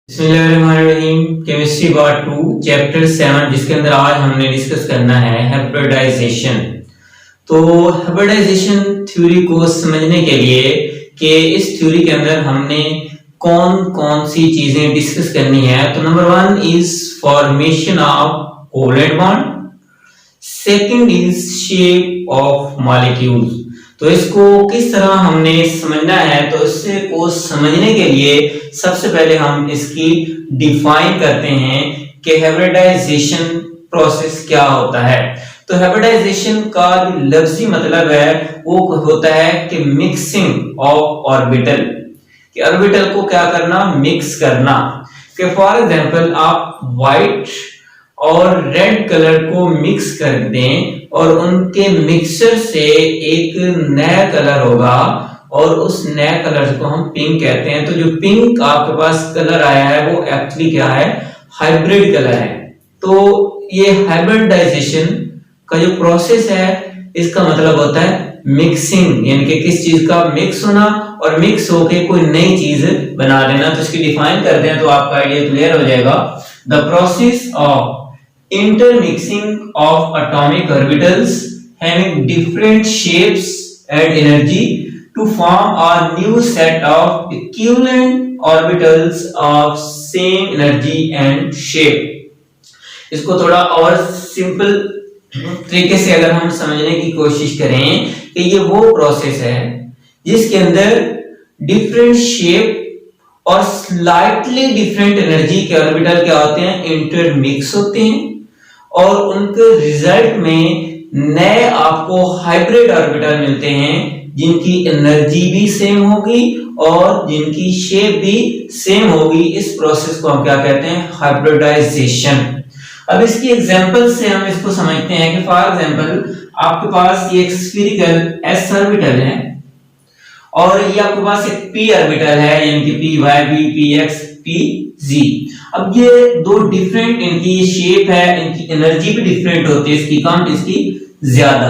बिस्मिल्लाहिर्रहमानिर्रहीम। Chemistry part 2 chapter 7 जिसके अंदर आज हमने डिस्कस करना है हाइब्रिडाइजेशन। तो हाइब्रिडाइजेशन थ्योरी को समझने के लिए कि इस थ्योरी के अंदर हमने कौन कौन सी चीजें डिस्कस करनी है, तो number 1 is formation of covalent bond, second is shape of molecules. तो इसको किस तरह हमने समझना है, तो इससे को समझने के लिए सबसे पहले हम इसकी डिफाइन करते हैं कि हाइब्रिडाइजेशन प्रोसेस क्या होता है। तो हाइब्रिडाइजेशन का लफ्जी मतलब है वो होता है कि मिक्सिंग ऑफ ऑर्बिटल, कि ऑर्बिटल को क्या करना, मिक्स करना। कि फॉर एग्जांपल आप व्हाइट और रेड कलर को मिक्स कर दें और उनके मिक्सचर से एक नया कलर होगा और उस नए कलर को हम पिंक कहते हैं। तो जो पिंक आपके पास कलर आया है वो एक्चुअली क्या है, हाइब्रिड कलर है। तो ये हाइब्रिडाइजेशन का जो प्रोसेस है इसका मतलब होता है मिक्सिंग, यानी कि किस चीज का मिक्स होना और मिक्स होके कोई नई चीज बना लेना। तो इसकी डिफाइन करते हैं तो आपका आइडिया क्लियर हो जाएगा। The process of intermixing of atomic orbitals having different shapes and energy to form a new set of equivalent orbitals of same energy and shape। इसको थोड़ा और सिंपल तरीके से अगर हम समझने की कोशिश करें कि ये वो प्रोसेस है जिसके अंदर डिफरेंट शेप और स्लाइटली डिफरेंट एनर्जी के ऑर्बिटल क्या होते हैं, इंटरमिक्स होते हैं और उनके रिजल्ट में नए आपको हाइब्रिड ऑर्बिटल मिलते हैं जिनकी एनर्जी भी सेम होगी और जिनकी शेप भी सेम होगी। इस प्रोसेस को हम क्या कहते हैं, हाइब्रिडाइजेशन। अब इसकी एग्जांपल से हम इसको समझते हैं कि फॉर एग्जांपल आपके पास ये एक स्फीरिकल एस ऑर्बिटल है और ये आपके पास एक पी ऑर्बिटल है, यानी कि P Y B P X P G. अब ये दो डिफरेंट इनकी शेप है, इनकी एनर्जी भी डिफरेंट होती है, इसकी कम इसकी ज्यादा,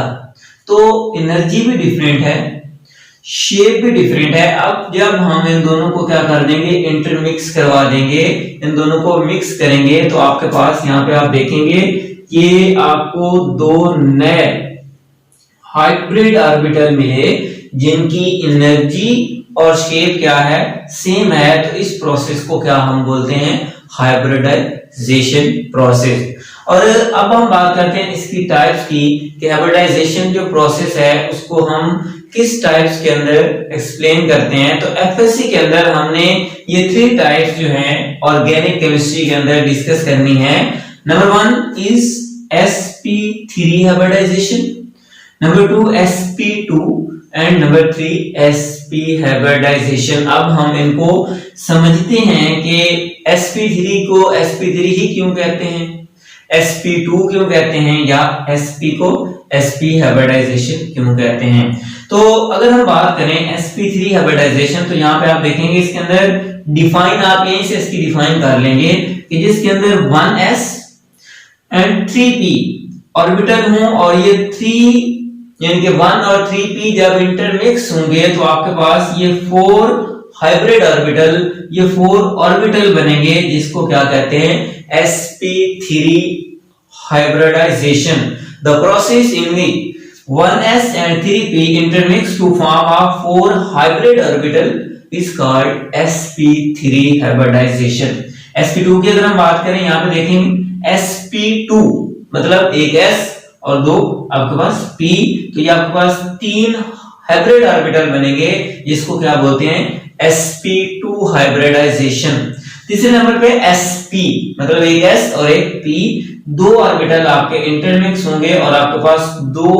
तो एनर्जी भी डिफरेंट है, शेप भी डिफरेंट है। अब जब हम इन दोनों को क्या कर देंगे, इंटरमिक्स करवा देंगे, इन दोनों को मिक्स करेंगे तो आपके पास यहाँ पे आप देखेंगे ये आपको दो नए हाइब्रिड ऑर्बिटल मिले जिनकी एनर्जी और शेप क्या है, सेम है। तो इस प्रोसेस को क्या हम बोलते हैं, हाइब्रिडाइजेशन प्रोसेस। और अब हम बात करते हैं इसकी टाइप्स की कि हाइब्रिडाइजेशन जो प्रोसेस है उसको हम किस टाइप्स के अंदर एक्सप्लेन करते हैं। तो एफएससी के अंदर हमने ये 3 टाइप्स जो हैं ऑर्गेनिक केमिस्ट्री के अंदर डिस्कस करनी है। Number 1 is sp3 hybridization, number 2 sp2 and number 3 sp hybridization. अब हम इनको समझते हैं कि sp3 को sp3 ही क्यों कहते हैं, sp2 क्यों कहते हैं या sp को sp हाइब्रिडाइजेशन क्यों कहते हैं। तो अगर हम बात करें sp3 हाइब्रिडाइजेशन तो यहाँ पे आप देखेंगे इसके अंदर डिफाइन आप यहीं से इसकी डिफाइन कर लेंगे कि जिसके अंदर 1s एंड 3p ऑर्बिटल हो और ये 3 यानी कि 1 और 3p जब इंटरमिक्स होंगे तो आपके पास ये 4 हाइब्रिड ऑर्बिटल, ये 4 ऑर्बिटल बनेंगे जिसको क्या कहते हैं, sp3 hybridization। The process in which 1s and 3p intermix to form a 4 hybrid orbital is called sp3 hybridization। sp2 की अगर हम बात करें यहाँ पे देखेंगे sp2 मतलब एक s और 2 आपके पास p, तो ये आपके पास 3 हाइब्रिड ऑर्बिटल बनेंगे जिसको क्या बोलते हैं, sp2 हाइब्रिडाइजेशन। तीसरे नंबर पे sp मतलब एक s और एक p, 2 ऑर्बिटल आपके इंटरमिक्स होंगे और आपके पास 2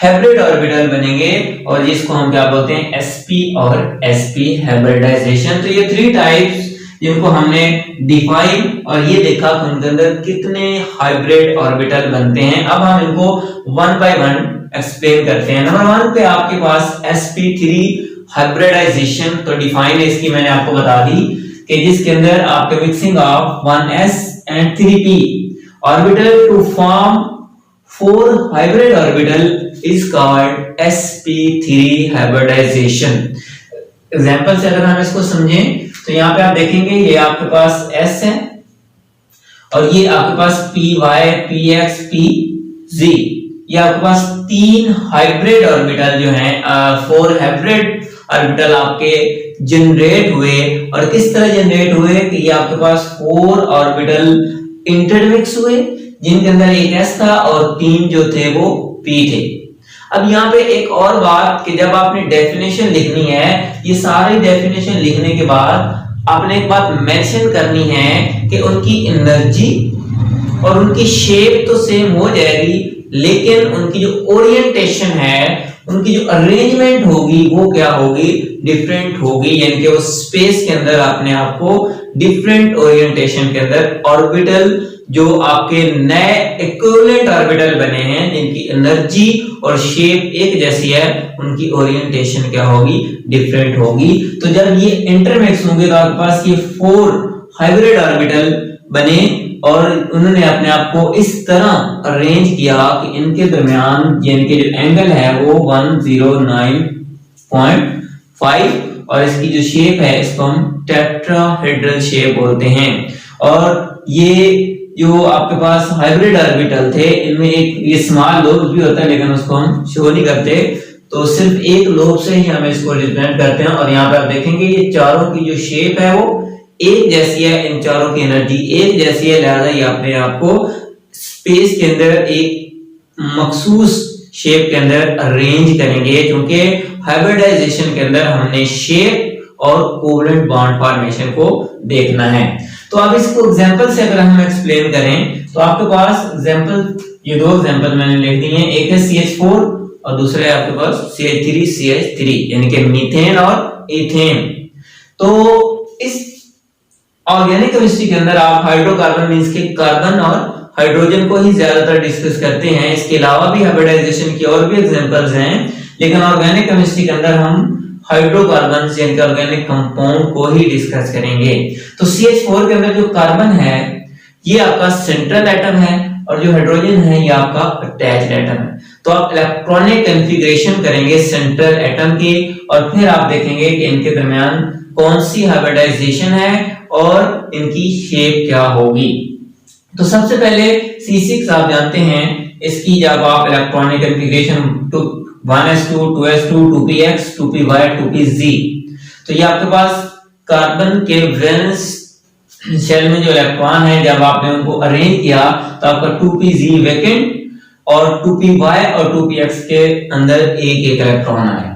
हाइब्रिड ऑर्बिटल बनेंगे और जिसको हम क्या बोलते हैं, sp और sp हाइब्रिडाइजेशन। तो ये 3 टाइप्स जिनको हमने डिफाइन और ये देखा कि उनके अंदर कितने हाइब्रिड ऑर्बिटल बनते हैं। अब हम इनको 1 बाय 1 एक्सप्लेन करते हैं। नंबर 1 पे आपके पास sp3 हाइब्रिडाइजेशन, तो डिफाइन है इसकी मैंने आपको बता दी कि जिसके अंदर आपके mixing of 1s and 3p orbital to form 4 hybrid orbital is called sp3 hybridization. Example से अगर हम इसको समझें तो यहाँ पे आप देखेंगे ये आपके पास S है और ये आपके पास P Y P X P G, ये आपके पास 3 हाइब्रिड ऑर्बिटल जो हैं 4 हाइब्रिड ऑर्बिटल आपके जनरेट हुए। और किस तरह जनरेट हुए कि ये आपके पास 4 ऑर्बिटल इंटरमिक्स हुए जिनके अंदर एक S था और 3 जो थे वो P थे। अब यहाँ पे एक और बात कि जब आपने डेफिनेशन लिखनी है, ये सारी डेफिनेशन लिखने के बाद आपने एक बात मेंशन करनी है कि उनकी एनर्जी और उनकी शेप तो सेम हो जाएगी, लेकिन उनकी जो ओरिएंटेशन है, उनकी जो अरेंजमेंट होगी वो क्या होगी, डिफरेंट होगी। यानी कि वो स्पेस के अंदर अपने आप को डिफरेंट ओरिएंटेशन के अंदर ऑर्बिटल जो आपके नए इक्विवेलेंट ऑर्बिटल बने हैं जिनकी एनर्जी और शेप एक जैसी है, उनकी ओरिएंटेशन क्या होगी, डिफरेंट होगी। तो जब ये इंटरमिक्स होंगे तो आपके पास ये 4 हाइब्रिड ऑर्बिटल बने और उन्होंने अपने आप को इस तरह अरेंज किया कि इनके दरमियान यानी कि जो एंगल है वो 109.5 और इसकी जो शेप है इसको हम टेट्राहेड्रल शेप बोलते हैं। और ये जो आपके पास हाइब्रिड ऑर्बिटल थे इनमें एक ये स्मॉल लोब भी होता है, लेकिन उसको हम शो नहीं करते, तो सिर्फ एक लोब से ही हम इसको रिप्रेजेंट करते हैं। और यहाँ पे आप देखेंगे ये चारों की जो शेप है वो एक जैसी है, इन चारों की एनर्जी एक जैसी है, लिहाजा ये अपने आप को स्पेस के अंदर एक मखसूस शेप के अंदर अरेंज करेंगे, क्योंकि हाइब्रिडाइजेशन के अंदर हमने शेप और कोवलेंट बॉन्ड फॉर्मेशन को देखना है। तो अब इसको एग्जांपल से अगर हम एक्सप्लेन करें तो आपके पास एग्जांपल, ये 2 एग्जांपल मैंने लिख दिए हैं, एक है CH4 और दूसरा है आपके पास CH3 यानी कि मीथेन और इथेन। तो इस ऑर्गेनिक केमिस्ट्री के अंदर आप हाइड्रोकार्बन मींस के कार्बन और हाइड्रोजन को ही ज्यादातर डिस्कस करते हैं। इसके अलावा भी हाइब्रिडाइजेशन की और भी एग्जांपल्स हैं, लेकिन ऑर्गेनिक केमिस्ट्री के अंदर हम हाइड्रोकार्बन यानी कि ऑर्गेनिक कंपाउंड को ही डिस्कस करेंगे। तो CH4 के अंदर जो कार्बन है ये आपका सेंट्रल एटम है और जो हाइड्रोजन है ये आपका अटैच्ड एटम है। तो आप इलेक्ट्रॉनिक कॉन्फ़िगरेशन करेंगे सेंट्रल एटम की और फिर आप देखेंगे कि इनके दरमियान कौन सी हाइब्रिडाइजेशन है और इनकी शेप क्या होगी। तो सबसे पहले C6 आप जानते हैं, इसकी जब आप electronic configuration 1s2 2s2 2px 2py 2pz, तो ये आपके पास कार्बन के वैलेंस शेल में जो इलेक्ट्रॉन है जब आपने उनको अरेंज किया तो आपका 2pz वैकेंट और 2py और 2px के अंदर एक एक इलेक्ट्रॉन आया।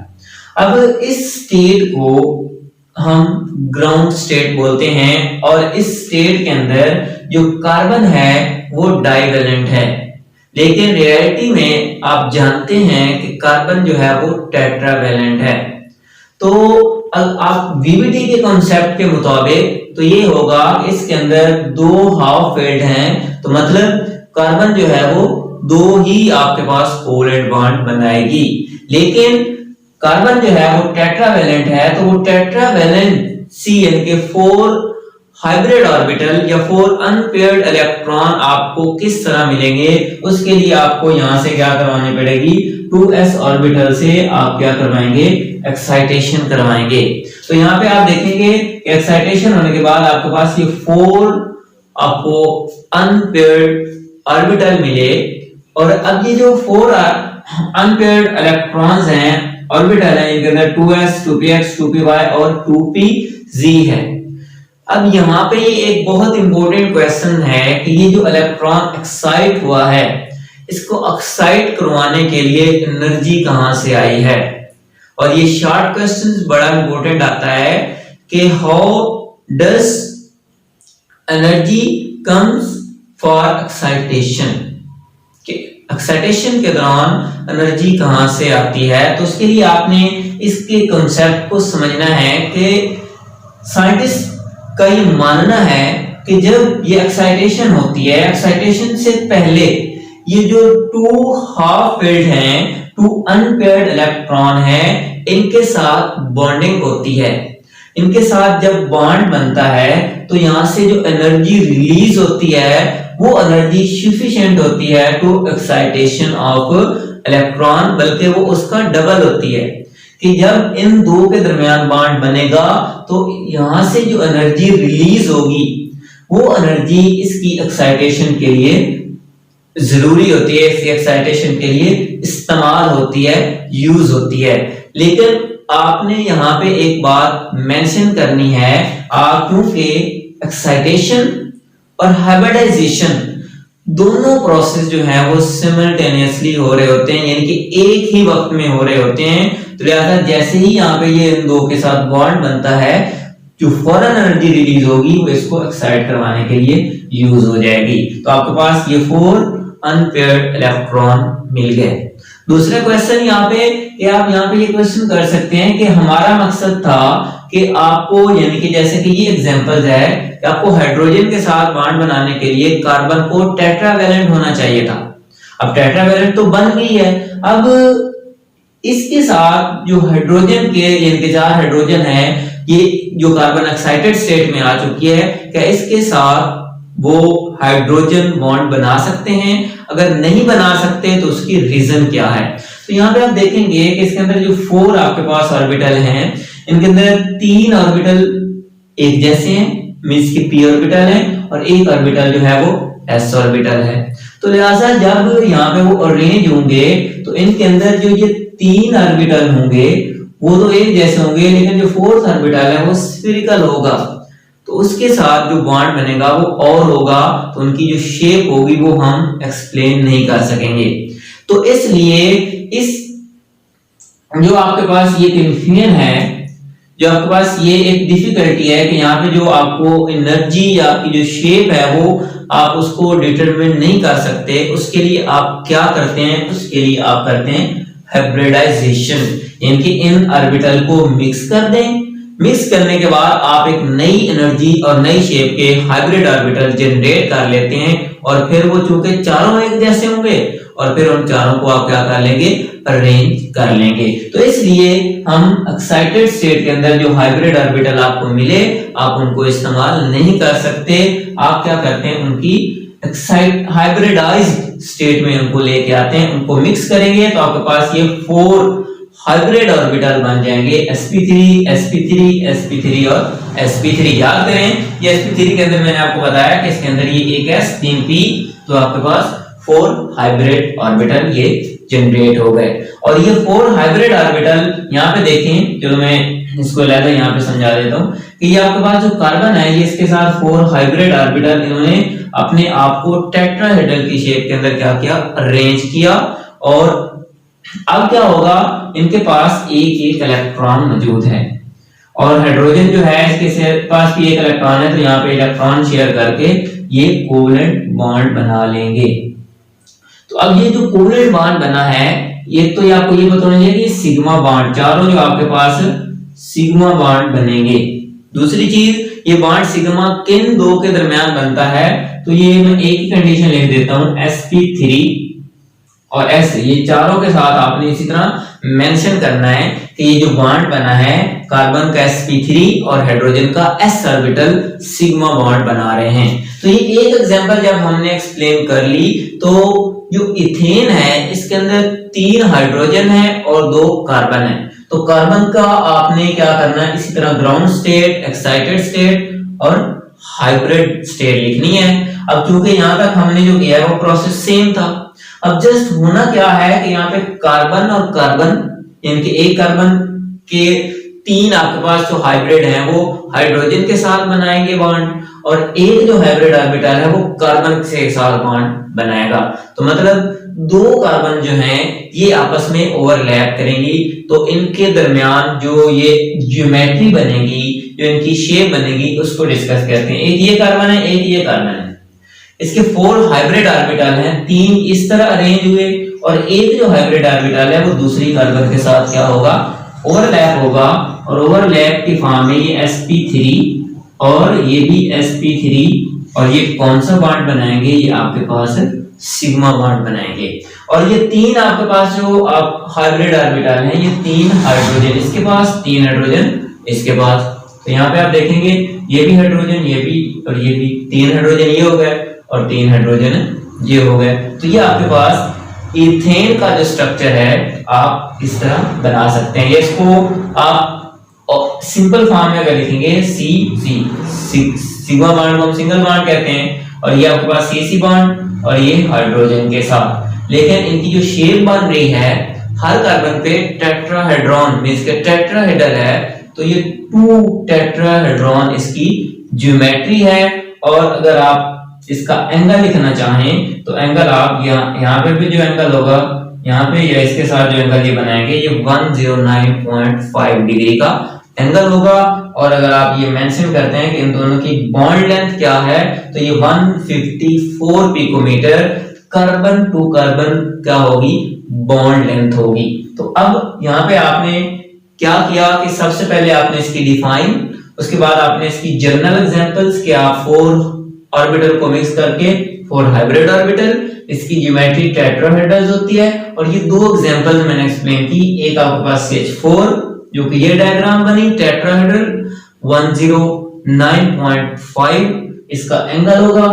अब इस स्टेट को हम ग्राउंड स्टेट बोलते हैं और इस स्टेट के अंदर जो कार्बन है वो डाइवेलेंट है, लेकिन रियलिटी में आप जानते हैं कि कार्बन जो है वो टेट्रावेलेंट है। तो आप वीवीडी के कॉन्सेप्ट के मुताबिक तो ये होगा कि इसके अंदर 2 हाफ फेल्ड हैं, तो मतलब कार्बन जो है वो 2 ही आपके पास कोवलेंट बॉन्ड बनाएगी। लेकिन कार्बन जो है वो टेट्रावेलेंट है, तो वो टेट्रावेलेंट सी यानी कि 4 हाइब्रिड ऑर्बिटल या 4 अनपेयर्ड इलेक्ट्रॉन आपको किस तरह मिलेंगे, उसके लिए आपको यहां से क्या करवानी पड़ेगी, 2s ऑर्बिटल से आप क्या करवाएंगे, एक्साइटेशन करवाएंगे। तो यहाँ पे आप देखेंगे कि एक्साइटेशन होने के बाद आपके पास ये 4 आपको अनपेयर्ड ऑर्बिटल मिले। और अब ये जो 4 अनपेयर्ड इलेक्ट्रॉन्स हैं, ऑर्बिटल है, इनके अंदर 2s 2px 2py और 2pz है। अब यहाँ पे ये एक बहुत इंपॉर्टेंट क्वेश्चन है कि ये जो इलेक्ट्रॉन एक्साइट हुआ है इसको एक्साइट करवाने के लिए एनर्जी कहां से आई है। और ये शॉर्ट क्वेश्चंस बड़ा इंपॉर्टेंट आता है कि how does energy comes for excitation, कि एक्साइटेशन के दौरान एनर्जी कहां से आती है। तो उसके लिए आपने इसके कॉन्सेप्ट को समझना है कि साइंटिस्ट का ये मानना है कि जब ये एक्साइटेशन होती है, एक्साइटेशन से पहले ये जो 2 हाफ फील्ड हैं, 2 अनपेयर्ड इलेक्ट्रॉन हैं, इनके साथ बॉन्डिंग होती है। इनके साथ जब बॉन्ड बनता है तो यहां से जो एनर्जी रिलीज होती है वो एनर्जी सफिशिएंट होती है टू एक्साइटेशन ऑफ इलेक्ट्रॉन, बल्कि वो उसका डबल होती है। कि जब इन दो के दरमियान बॉन्ड बनेगा तो यहां से जो एनर्जी रिलीज होगी वो एनर्जी इसकी एक्साइटेशन के लिए जरूरी होती है, इसकी एक्साइटेशन के लिए इस्तेमाल होती है, यूज होती है। लेकिन आपने यहाँ पे एक बात मेंशन करनी है, क्योंकि एक्साइटेशन और हाइब्रिडाइजेशन दोनों प्रोसेस जो है वो सिमल्टेनियसली हो रहे होते हैं, यानी कि एक ही वक्त में हो रहे होते हैं। तो लिहाजा जैसे ही यहाँ पे ये इन दो के साथ बॉन्ड बनता है, जो फौरन एनर्जी रिलीज होगी वो इसको एक्साइट करवाने के लिए यूज हो जाएगी। तो आपके पास ये 4 अनपेयर्ड इलेक्ट्रॉन मिल गए। दूसरा क्वेश्चन यहाँ पे कि आप यहाँ पे ये क्वेश्चन कर सकते हैं कि हमारा मकसद था कि आपको, यानी कि जैसे कि ये एग्जांपल्स है कि आपको हाइड्रोजन के साथ बॉन्ड बनाने के लिए कार्बन को टेट्रावैलेंट होना चाहिए था। अब टेट्रावैलेंट तो बन गई है, अब इसके साथ जो हाइड्रोजन के, यानी कि 4 हाइड्रोजन है, ये जो कार्बन एक्साइटेड स्टेट में आ चुकी है, क्या इसके साथ वो हाइड्रोजन बॉन्ड बना सकते हैं? अगर नहीं बना सकते तो उसकी रीजन क्या है? तो यहाँ पे आप देखेंगे कि इसके अंदर जो 4 आपके पास ऑर्बिटल हैं, इनके अंदर 3 ऑर्बिटल एक जैसे हैं, मींस की p ऑर्बिटल है, और एक ऑर्बिटल जो है वो s ऑर्बिटल है। तो लिहाजा जब यहाँ पे वो अरेंज होंगे तो इनके अंदर जो ये 3 ऑर्बिटल होंगे वो तो एक जैसे होंगे, लेकिन जो 4th ऑर्बिटल है वो स्फेरिकल होगा, तो उसके साथ जो बॉन्ड बनेगा वो और होगा, तो उनकी जो शेप होगी वो हम एक्सप्लेन नहीं कर सकेंगे। तो इसलिए इस जो आपके पास ये कंफ्यूजन है, जो आपके पास ये एक डिफिकल्टी है कि यहाँ पे जो आपको एनर्जी या आपकी जो शेप है वो आप उसको डिटरमिन नहीं कर सकते, उसके लिए आप क्या करते हैं? उसके लिए आप करते हैं हाइब्रिडाइजेशन, यानी कि इन ऑर्बिटल को मिक्स कर दें। मिक्स करने के बाद आप एक नई एनर्जी और नई शेप के हाइब्रिड ऑर्बिटल जनरेट कर लेते हैं, और फिर वो चूंकि चारों एक जैसे होंगे और फिर उन चारों को आप क्या कर लेंगे? अरेंज कर लेंगे। तो इसलिए हम एक्साइटेड स्टेट के अंदर जो हाइब्रिड ऑर्बिटल आपको मिले आप उनको इस्तेमाल नहीं कर सकते। आप क्या करते हैं? उनकी हाइब्रिडाइज्ड स्टेट में उनको लेके आते हैं, उनको मिक्स करेंगे तो आपके पास ये 4 हाइब्रिड ऑर्बिटल बन जाएंगे, sp3 sp3 sp3 और sp3। याद करें ये sp3 के अंदर मैंने आपको बताया कि इसके अंदर ये एक s 3 p, तो आपके पास 4 हाइब्रिड ऑर्बिटल ये जनरेट हो गए। और ये 4 हाइब्रिड ऑर्बिटल यहाँ पे देखें, चलो मैं इसको अलग यहाँ पे समझा देता हूँ कि ये आपके पास जो कार्बन है ये इसके साथ 4 हाइब्रिड ऑर्बिटल इन्होंने अपने आप को टेट्राहेड्रल की शेप के अंदर क्या किया? अरेंज किया। और अब क्या होगा? इनके पास एक इलेक्ट्रॉन मौजूद है, और हाइड्रोजन जो है इसके पास भी एक इलेक्ट्रॉन है, तो यहाँ पे इलेक्ट्रॉन शेयर करके ये कोवेलेंट बॉन्ड बना लेंगे। तो अब ये जो कोवेलेंट बॉन्ड बना है, ये तो ये आपको ये बताना चाहिए कि सिग्मा बॉन्ड, चारों जो आपके पास सिग्मा बॉन्ड बनेंगे। दूसरी चीज, ये बॉन्ड सिग्मा किन दो के दरमियान बनता है? तो ये मैं एक ही कंडीशन लिख देता हूं, sp3 और s, ये चारों के साथ आपने इसी तरह मेंशन करना है कि ये जो बॉन्ड बना है कार्बन का sp3 और हाइड्रोजन का s ऑर्बिटल सिग्मा बॉन्ड बना रहे हैं। तो ये एक एग्जांपल जब हमने एक्सप्लेन कर ली, तो जो इथेन है इसके अंदर 3 हाइड्रोजन है और 2 कार्बन है। तो कार्बन का आपने क्या करना है? इसी तरह ग्राउंड स्टेट, एक्साइटेड स्टेट और हाइब्रिड स्टेट लिखनी है। अब क्योंकि यहाँ तक हमने जो किया है वो प्रोसेस सेम था, अब जस्ट होना क्या है कि यहाँ पे कार्बन और कार्बन, यानी कि एक कार्बन के 3 आपके पास जो हाइब्रिड हैं वो हाइड्रोजन के साथ बनाएंगे बॉन्ड, और एक जो हाइब्रिड ऑर्बिटल है वो कार्बन के साथ बॉन्ड बनाएगा। तो मतलब 2 कार्बन जो हैं ये आपस में ओवरलैप करेंगी, तो इनके दरमियान जो ये ज्योमेट्री बनेगी, जो इनकी शेप बनेगी, उसको डिस्कस करते हैं। एक ये कार्बन है, एक ये कार्बन है, इसके 4 हाइब्रिड ऑर्बिटल हैं, 3 इस तरह अरेंज हुए, और एक जो हाइब्रिड ऑर्बिटल है वो दूसरी कार्बन के साथ क्या होगा? ओवरलैप होगा, और ओवरलैप की फॉर्म में ये sp3 और ये भी sp3, और ये कौन सा बॉन्ड बनाएंगे? ये आपके पास सिग्मा बॉन्ड बनाएंगे। और ये 3 आपके पास जो आप हाइब्रिड ऑर्बिटल हैं, ये 3 हाइड्रोजन इसके पास, 3 हाइड्रोजन इसके पास। तो यहाँ पे आप देखेंगे ये भी हाइड्रोजन, ये भी, और ये भी 3 हाइड्रोजन ये हो गए और 3 हाइड्रोजन ये हो गए। तो ये आपके पास इथेन का जो स्ट्रक्चर है आप इस तरह बना सकते हैं। ये इसको आप सिंपल फॉर्म में अगर लिखेंगे सी सी सिग्मा बॉन्ड को हम सिंगल बॉन्ड कहते हैं, और ये आपके पास सी बॉन्ड और ये हाइड्रोजन के साथ। लेकिन इनकी जो शेप बन रही है, हर कार्बन पे टेट्राहेड्रॉन मींस के टेट्राहेड्रल है, तो ये 2 टेट्राहेड्रॉन इसकी ज्योमेट्री है। और अगर आप इसका एंगल लिखना चाहें तो एंगल आप यहाँ पे भी जो एंगल होगा यहाँ पे या इसके साथ जो एंगल ये बनाएंगे ये 109.5 डिग्री का एंगल होगा। और अगर आप ये मेंशन करते हैं कि इन दोनों की बॉन्ड लेंथ क्या है, तो ये 154 पिकोमीटर कार्बन टू कार्बन क्या होगी, बॉन्ड लेंथ होगी। तो अब यहाँ पे आपने क्या किया कि सबसे पहले आपने इसकी डिफाइन, उसके बाद आपने इसकी जनरल एग्जांपल्स कि आप 4 ऑर्बिटल को मिक्स करके 4 हाइब्रिड ऑर्बिटल, इसकी ज्योमेट्री टेट्राहेड्रल होती है। और ये 2 एग्जांपल मैंने एक्सप्लेन की, एक आपके पास CH4 जो कि ये डायग्राम बनी टेट्राहेड्रल 109.5 इसका एंगल होगा,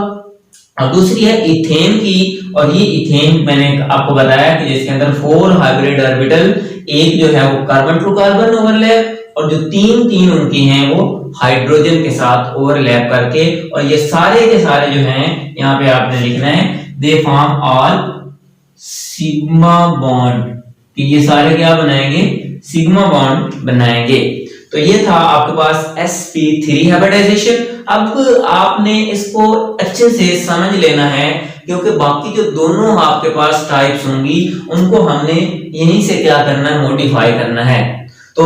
और दूसरी है इथेन की। और ये इथेन मैंने आपको बताया कि जिसके अंदर 4 हाइब्रिड ऑर्बिटल, एक जो है वो कार्बन टू कार्बन ओवरलैप, और जो तीन उनकी हैं वो हाइड्रोजन के साथ ओवरलैप करके। और ये सारे के सारे जो हैं यहाँ पे आपने लिखना है they form all sigma bond, कि ये सारे क्या बनाएंगे, सिग्मा बॉन्ड बनाएंगे। तो ये था आपके पास sp3 हाइब्रिडाइजेशन। अब आपने इसको अच्छे से समझ लेना है, क्योंकि बाकी जो दोनों आपके पास टाइप्स होंगी उनको हमने यहीं से क्या करना है, मॉडिफाई करना है। तो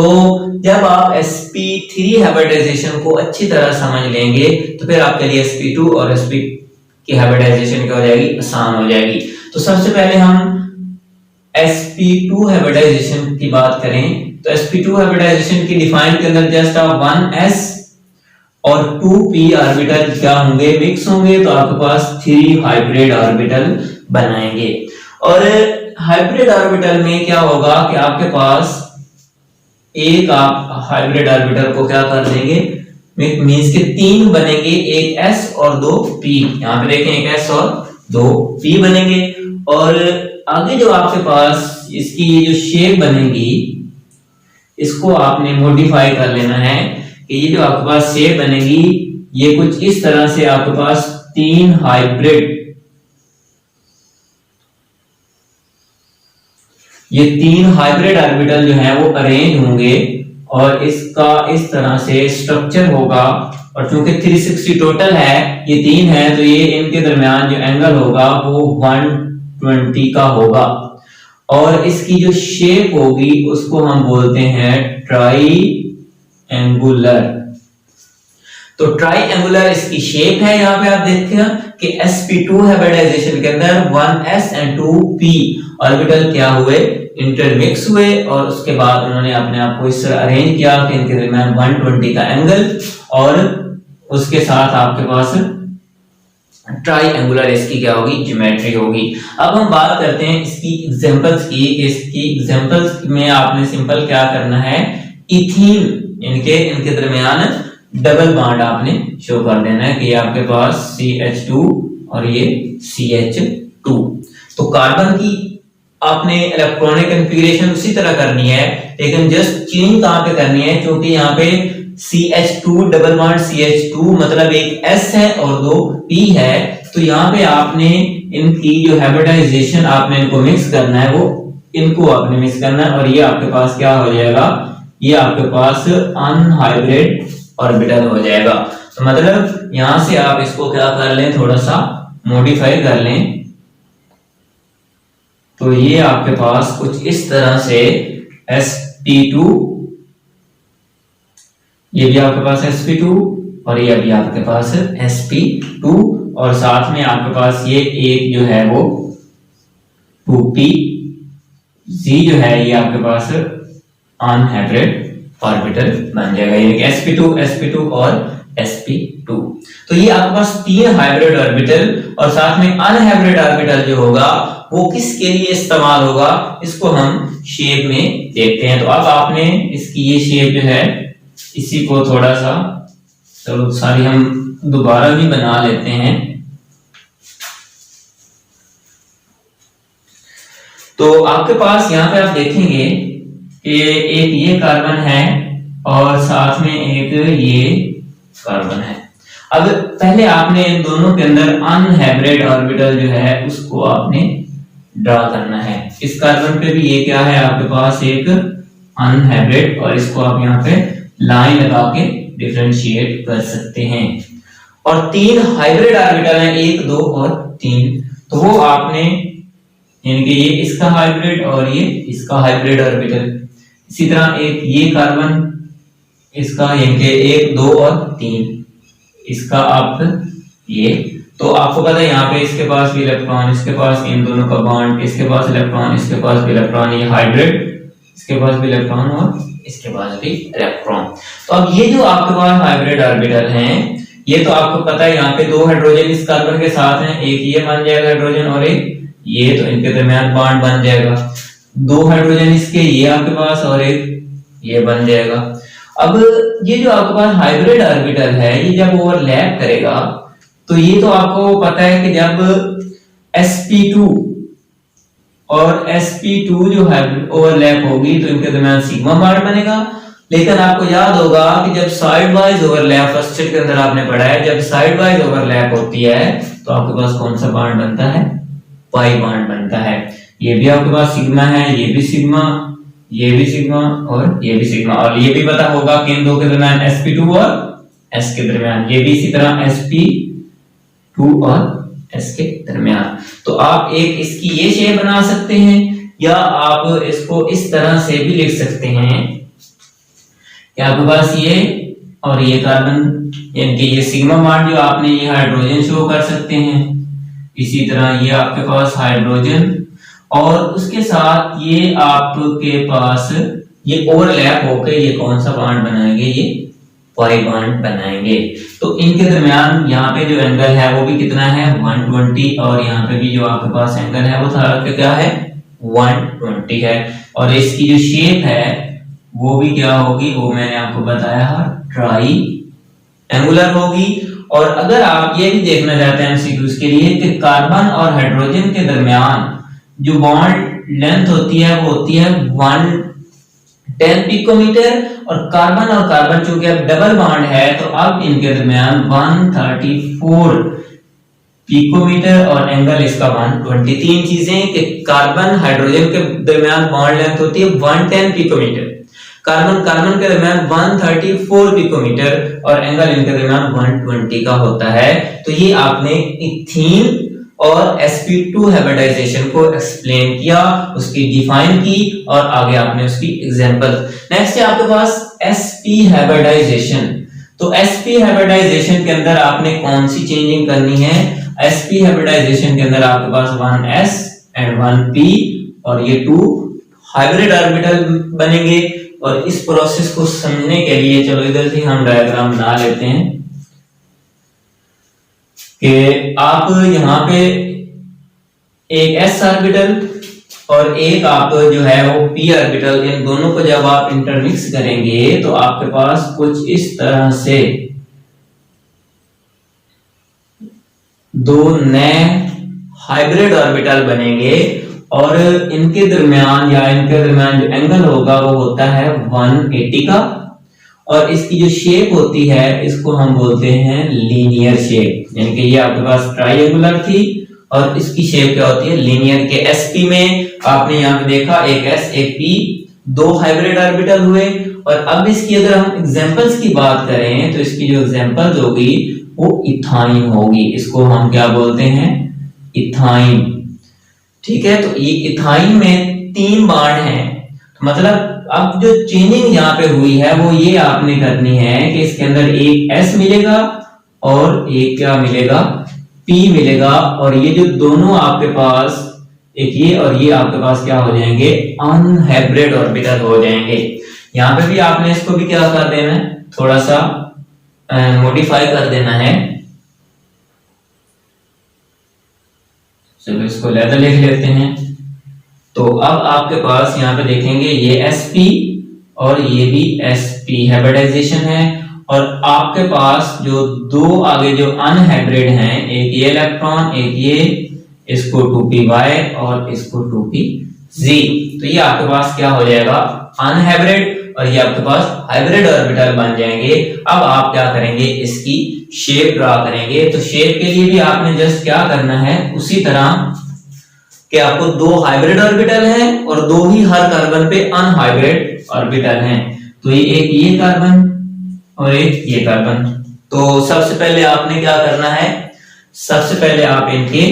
जब आप sp3 हाइब्रिडाइजेशन को अच्छी तरह समझ लेंगे तो फिर आपके लिए sp2 और sp की हाइब्रिडाइजेशन क्या हो जाएगी, आसान हो जाएगी। तो सबसे पहले हम sp2 हाइब्रिडाइजेशन की बात करें तो sp2 हाइब्रिडाइजेशन की डिफाइन के अंदर जस्ट आप 1s और 2p ऑर्बिटल क्या होंगे, मिक्स होंगे, तो आपके पास 3 हाइब्रिड ऑर्बिटल बनाएंगे। और हाइब्रिड ऑर्बिटल में क्या होगा कि आपके पास एक आप हाइब्रिड ऑर्बिटल को क्या कर देंगे, मींस के 3 बनेंगे, एक s और 2 p। यहाँ पे देखें एक s और 2 p बनेंगे। और आगे जो आपके पास इसकी जो शेप बनेगी इसको आपने मॉडिफाई कर लेना है कि ये जो आपके पास शेप बनेगी ये कुछ इस तरह से आपके पास 3 हाइब्रिड, ये 3 हाइब्रिड ऑर्बिटल जो है वो अरेंज होंगे और इसका इस तरह से स्ट्रक्चर होगा। और चूंकि 360 टोटल है, ये 3 है, तो ये इनके दरमियान जो एंगल होगा वो 120 का होगा। और इसकी जो शेप होगी उसको हम बोलते हैं ट्राई-एंगुलर। तो ट्राई-एंगुलर इसकी शेप है। यहाँ पे आप देखते हैं कि sp2 हाइब्रिडाइजेशन के अंदर 1s एंड 2p ऑर्बिटल क्या हुए, इंटरमिक्स हुए, और उसके बाद उन्होंने अपने आप को इस तरह अरेंज किया कि इनके दरमियान 120 का एंगल, और उसके साथ आपके पास ट्राई-एंगुलर इसकी क्या होगी, ज्योमेट्री होगी। अब हम बात करते हैं इसकी एग्जांपल्स की। इसकी एग्जांपल्स में आपने सिंपल क्या करना है, इथीन इनके दरमियान डबल बॉन्ड आपने शो कर देना है कि आपके पास CH2 और ये CH2। तो कार्बन की आपने इलेक्ट्रॉनिक कॉन्फ़िगरेशन उसी तरह करनी है, लेकिन जस्ट चेंज कहां पे करनी है, क्योंकि यहाँ पे CH2 डबल बॉन्ड CH2 मतलब एक S है और 2 P है। तो यहाँ पे आपने इनकी जो हाइब्रिडाइजेशन आपने इनको मिक्स करना है, वो इनको आपने मिक्स करना है, और ये आपके पास क्या हो जाएगा, ये आपके पास अनहाइब्रिड ऑर्बिटल हो जाएगा। तो मतलब यहां से आप इसको क्या कर लें, थोड़ा सा मॉडिफाई कर लें। तो ये आपके पास कुछ इस तरह से sp2, ये भी आपके पास sp2 और ये भी आपके पास sp2, और साथ में आपके पास ये एक जो है वो 2p z जो है ये आपके पास अनहाइब्रिड ऑर्बिटल बन जाएगा, यानी कि sp2 और sp2। तो ये आपके पास 3 हाइब्रिड ऑर्बिटल, और साथ में अनहाइब्रिड ऑर्बिटल जो होगा वो किसके लिए इस्तेमाल होगा, इसको हम शेप में देखते हैं। तो अब आपने इसकी ये शेप जो है, इसी को थोड़ा सा चलो सारी हम दोबारा भी बना लेते हैं। तो आपके पास यहाँ पे आप देखेंगे कि एक ये कार्बन है और साथ में एक ये कार्बन है। अब पहले आपने इन दोनों के अंदर अनहाइब्रिड ऑर्बिटल जो है उसको आपने ड्रा करना है। इस कार्बन पे भी ये क्या है आपके पास एक अनहाइब्रिड, और इसको आप यहाँ पे लाइन लगा के डिफरेंशिएट कर सकते हैं। और 3 हाइब्रिड ऑर्बिटल हैं, 1 2 और 3, तो वो आपने यानी कि ये इसका हाइब्रिड और ये इसका हाइब्रिड ऑर्बिटल। इसी तरह एक ये कार्बन इसका यानी कि 1 2 और 3 इसका आप ये, तो आपको पता है यहाँ पे इसके पास भी इलेक्ट्रॉन, इसके पास इन दोनों का बॉन्ड, इसके पास इलेक्ट्रॉन, इसके पास भी इलेक्ट्रॉन, ये हाइब्रिड, इसके पास भी इलेक्ट्रॉन और इसके पास भी इलेक्ट्रॉन। तो अब ये जो आपके पास हाइब्रिड ऑर्बिटल हैं, ये तो आपको पता है यहाँ पे 2 हाइड्रोजन इस कार्बन के साथ हैं, एक ये बन जाएगा हाइड्रोजन और एक ये, तो इनके दरमियान बॉन्ड बन जाएगा। 2 हाइड्रोजन इसके ये आपके पास और एक ये बन जाएगा। अब ये जो आपके पास हाइब्रिड ऑर्बिटल है, ये जब ओवरलैप करेगा तो ये तो आपको पता है कि जब sp2 और sp2 जो है ओवरलैप होगी तो इनके दरमियान सिग्मा बॉन्ड बनेगा। लेकिन आपको याद होगा कि जब side wise overlap first year के अंदर आपने पढ़ा है, जब साइड वाइज ओवरलैप होती है तो आपके पास कौन सा बॉन्ड बनता है? पाई बॉन्ड बनता है। ये भी आपके पास सिग्मा है, ये भी सिग्मा, ये भी सिग्मा और ये भी सिग्मा। और ये भी पता होगा कि इन दो के दरमियान sp2 और s के दरमियान, ये भी इसी तरह sp2 और s के दरमियान। तो आप एक इसकी ये शेप बना सकते हैं या आप इसको इस तरह से भी लिख सकते हैं कि आपके पास ये और ये कार्बन यानी कि ये सिग्मा बॉन्ड जो आपने ये हाइड्रोजन शो कर सकते हैं। इसी तरह ये आपके पास हाइड्रोजन और उसके साथ ये आपके पास ये ओवरलैप होकर ये कौन सा बॉन्ड बनाएंगे? ये पाई बॉन्ड बनाएंगे। तो इनके दरमियान यहाँ पे जो एंगल है वो भी कितना है? 120, और यहाँ पे भी जो आपके पास एंगल है वो था क्या है? 120 है। और इसकी जो शेप है वो भी क्या होगी? वो मैंने आपको बताया ट्राई एंगुलर होगी। और अगर आप ये भी देखना चाहते हैं एमसीक्यूज के लिए कि कार्बन और हाइड्रोजन के दरमियान जो बॉन्ड लेंथ होती है वो होती है 110 पिकोमीटर, और कार्बन चूंकि अब डबल बॉन्ड है तो अब इनके दरमियान 134 पिकोमीटर और एंगल इसका 120। 3 चीजें कि कार्बन हाइड्रोजन के दरमियान बॉन्ड लेंथ होती है 110 पिकोमीटर, कार्बन के दरमियान 134 पिकोमीटर और एंगल इनके दरमियान 120 का होता है। तो ये आपने इथीन और sp2 हाइब्रिडाइजेशन को एक्सप्लेन किया, उसकी डिफाइन की और आगे आपने उसकी एग्जांपल। नेक्स्ट है आपके पास sp हाइब्रिडाइजेशन। तो sp हाइब्रिडाइजेशन के अंदर आपने कौन सी चेंजिंग करनी है? sp हाइब्रिडाइजेशन के अंदर आपके पास 1s एंड 1p और ये 2 हाइब्रिड ऑर्बिटल बनेंगे। और इस प्रोसेस को समझने के लिए चलो इधर से हम डायग्राम बना लेते हैं कि आप यहाँ पे एक s ऑर्बिटल और एक आप जो है वो p ऑर्बिटल, इन दोनों को जब आप इंटरमिक्स करेंगे तो आपके पास कुछ इस तरह से 2 नए हाइब्रिड ऑर्बिटल बनेंगे और इनके दरमियान जो एंगल होगा वो होता है 180 का। और इसकी जो शेप होती है इसको हम बोलते हैं लीनियर शेप, यानी कि ये आपके पास ट्रायंगुलर थी और इसकी शेप क्या होती है? लीनियर। के sp में आपने यहाँ पे देखा एक s एक p, 2 हाइब्रिड ऑर्बिटल हुए। और अब इसकी अगर हम एग्जांपल्स की बात करें तो इसकी जो एग्जांपल्स होगी वो इथाइन होगी। इसको हम क्या बोलते हैं? इथाइन। ठीक है, तो ये इथाइन में 3 बॉन्ड हैं। तो मतलब अब जो चेंजिंग यहाँ पे हुई है वो ये आपने करनी है कि इसके अंदर एक s मिलेगा और एक क्या मिलेगा? p मिलेगा। और ये जो दोनों आपके पास एक ये और ये आपके पास क्या हो जाएंगे? अनहाइब्रिड ऑर्बिटल हो जाएंगे। यहाँ पे भी आपने इसको भी क्या कर देना है? थोड़ा सा मॉडिफाई कर देना है। चलो इसको लेटर लिख लेते हैं। तो अब आपके पास यहाँ पे देखेंगे ये sp और ये भी sp हाइब्रिडाइजेशन है। और आपके पास जो 2 आगे जो अनहाइब्रिड हैं, एक ये इलेक्ट्रॉन एक ये, इसको 2py और इसको 2p Z। तो ये आपके पास क्या हो जाएगा, अनहाइब्रिड, और ये आपके पास हाइब्रिड ऑर्बिटल बन जाएंगे। अब आप क्या करेंगे, इसकी शेप ड्रा करेंगे। तो शेप के लिए भी आपने जस्ट क्या करना है, उसी तरह कि आपको दो हाइब्रिड ऑर्बिटल हैं और दो ही हर कार्बन पे अनहाइब्रिड ऑर्बिटल हैं। तो एक ये कार्बन और एक ये कार्बन। तो सबसे पहले आपने क्या करना है, सबसे पहले आप इनके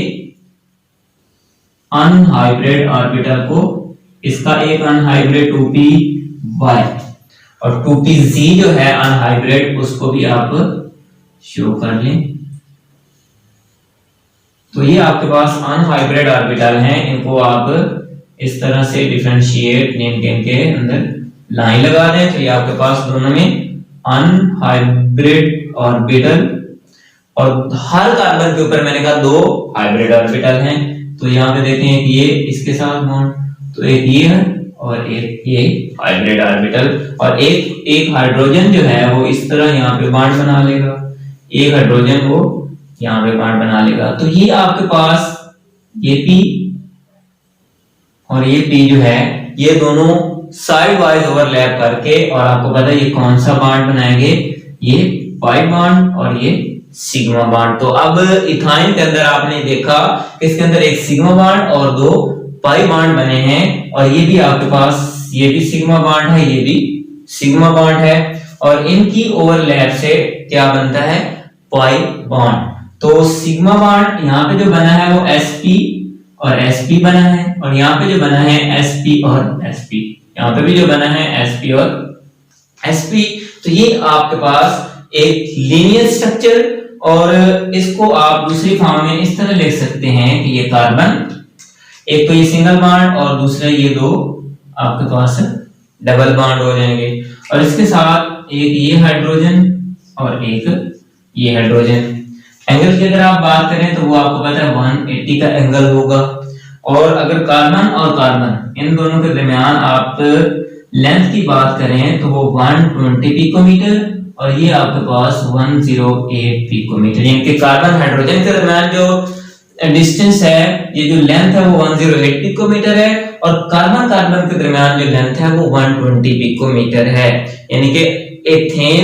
अनहाइब्रिड ऑर्बिटल को, इसका एक अनहाइब्रिड 2p-y और 2p-z जो है अनहाइब्रिड, उसको भी आप शो कर लें। तो ये आपके पास अनहाइब्रिड ऑर्बिटल हैं, इनको आप इस तरह से डिफरेंशिएट इनके अंदर लाइन लगा दें। तो ये आपके पास दोनों में अनहाइब्रिड ऑर्बिटल, और हर कार्बन के ऊपर मैंने कहा दो हाइब्रिड ऑर्बिटल हैं। तो यहाँ पे देखें एक ये इसके साथ बॉन्ड, तो एक ये है और एक ये हाइब्रिड ऑर्बिटल, और एक हाइड्रोजन जो है वो इस तरह यहाँ पे बॉन्ड बना लेगा, एक हाइड्रोजन वो यहाँ पे बॉन्ड बना लेगा। तो ये आपके पास ये P और ये P जो है, ये दोनों साइड वाइज ओवरलैप करके, और आपको पता है ये कौन सा बॉन्ड बनाएंगे, ये पाई बॉन्ड और ये सिग्मा बॉन्ड। तो अब इथाइन के अंदर आपने देखा कि इसके अंदर एक सिग्मा बॉन्ड और दो पाई बॉन्ड बने हैं, और ये भी आपके पास ये भी सिग्मा बॉन्ड है, ये भी सिग्मा बॉन्ड है, और इनकी ओवरलैप से क्या बनता है, पाई बॉन्ड। तो सिग्मा बॉन्ड यहाँ पे जो बना है वो sp और sp बना है, और यहाँ पे जो बना है sp और sp, यहाँ पे भी जो बना है sp और sp। तो ये आपके पास एक लीनियर स्ट्रक्चर, और इसको आप दूसरी फॉर्म में इस तरह लिख सकते हैं कि ये कार्बन, एक तो ये सिंगल बॉन्ड और दूसरा ये दो आपके पास डबल बॉन्ड हो जाएंगे, और इसके साथ एक ये हाइड्रोजन और एक ये हाइड्रोजन। एंगल की अगर आप बात करें तो वो आपको पता है 180 का एंगल होगा, और अगर कार्बन और कार्बन इन दोनों के दरमियान आप लेंथ की बात करें तो वो 120 पिकोमीटर, और ये आपके पास 108 पिकोमीटर। यानी कि कार्बन हाइड्रोजन के दरमियान जो डिस्टेंस है, ये जो लेंथ है वो 108 पिकोमीटर है, और कार्बन कार्बन के दरमियान जो लेंथ है वो 120 पिकोमीटर है। यानी कि एथेन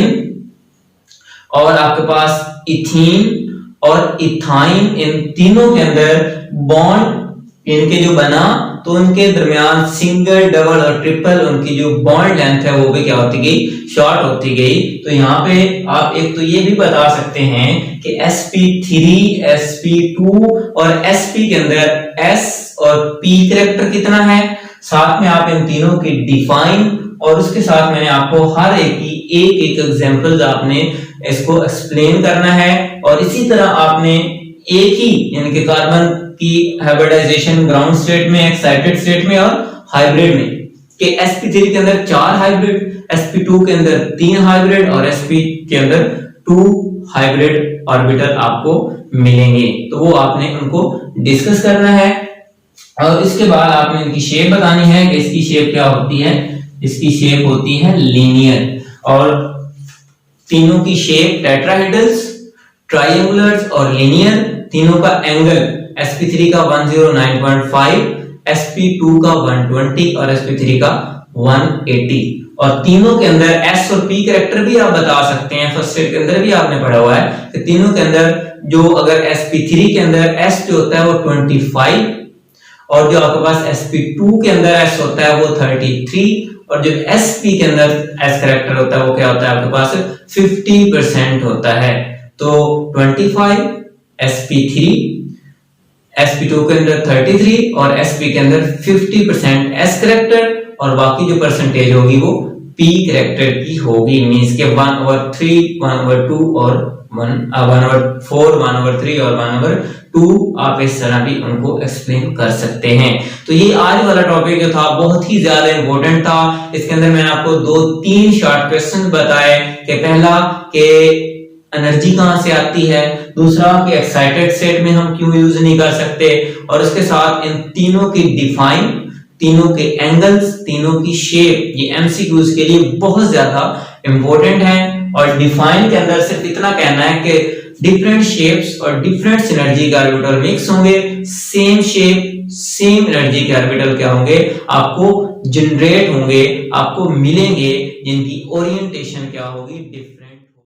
और आपके पास इथीन और इथाइन, इन तीनों के अंदर बॉन्ड इनके जो बना, तो उनके दरमियान सिंगल, डबल और ट्रिपल उनकी जो बॉन्ड लेंथ है वो भी क्या होती गई, शॉर्ट होती गई। तो यहाँ पे आप एक तो ये भी बता सकते हैं कि sp3, sp2 और sp के अंदर s और p कैरेक्टर कितना है, साथ में आप इन तीनों की डिफाइन, और उसके साथ मैंने आपको हर एक की एक एग्जांपल्स आपने इसको एक्सप्लेन करना है। और इसी तरह आपने एक ही यानी कि कार्बन की हाइब्रिडाइजेशन ग्राउंड स्टेट में, एक्साइटेड स्टेट में और हाइब्रिड में, कि sp3 के अंदर 4 हाइब्रिड, sp2 के अंदर 3 हाइब्रिड और sp के अंदर 2 हाइब्रिड ऑर्बिटल आपको मिलेंगे। तो वो आपने उनको डिस्कस करना है, और इसके बाद आपने इनकी शेप बतानी है कि इसकी शेप क्या होती है, इसकी शेप होती है लीनियर, और तीनों की शेप टेट्राहेड्रल्स, ट्रायंगुलर्स और लीनियर। तीनों का एंगल sp3 का 109.5, sp2 का 120 और sp3 का 180, और तीनों के अंदर s और p कैरेक्टर भी आप बता सकते हैं। फर्स्ट स्टेट के अंदर भी आपने पढ़ा हुआ है कि तीनों के अंदर जो अगर sp3 के अंदर s जो होता है वो 25, और जो आपके पास sp2 के अंदर s होता है वो 33, और जो sp के अंदर s कैरेक्टर होता है वो क्या होता है आपके पास 50% होता है। तो 25 sp3, sp2 के अंदर 33 और sp के अंदर 50% s कैरेक्टर, और बाकी जो परसेंटेज होगी वो p कैरेक्टर की होगी। मींस के 1/3, 1/2 और 1/4, 1/3 और 1/2 आप इस तरह भी उनको एक्सप्लेन कर सकते हैं। तो ये आज वाला टॉपिक जो था बहुत ही ज्यादा इंपॉर्टेंट था। इसके अंदर मैंने आपको 2-3 शॉर्ट क्वेश्चन बताए कि पहला कि एनर्जी कहां से आती है, दूसरा कि एक्साइटेड स्टेट में हम क्यों यूज नहीं कर सकते, और उसके साथ इन तीनों की डिफाइन, तीनों के एंगल्स, तीनों की शेप, ये एमसीक्यूज के लिए बहुत ज्यादा इंपॉर्टेंट है। और डिफाइन के अंदर सिर्फ इतना कहना है कि डिफरेंट शेप्स और डिफरेंट सिनर्जी के ऑर्बिटल मिक्स होंगे, सेम शेप सेम एनर्जी के ऑर्बिटल क्या होंगे, आपको जनरेट होंगे, आपको मिलेंगे, जिनकी ओरिएंटेशन क्या होगी, डिफरेंट।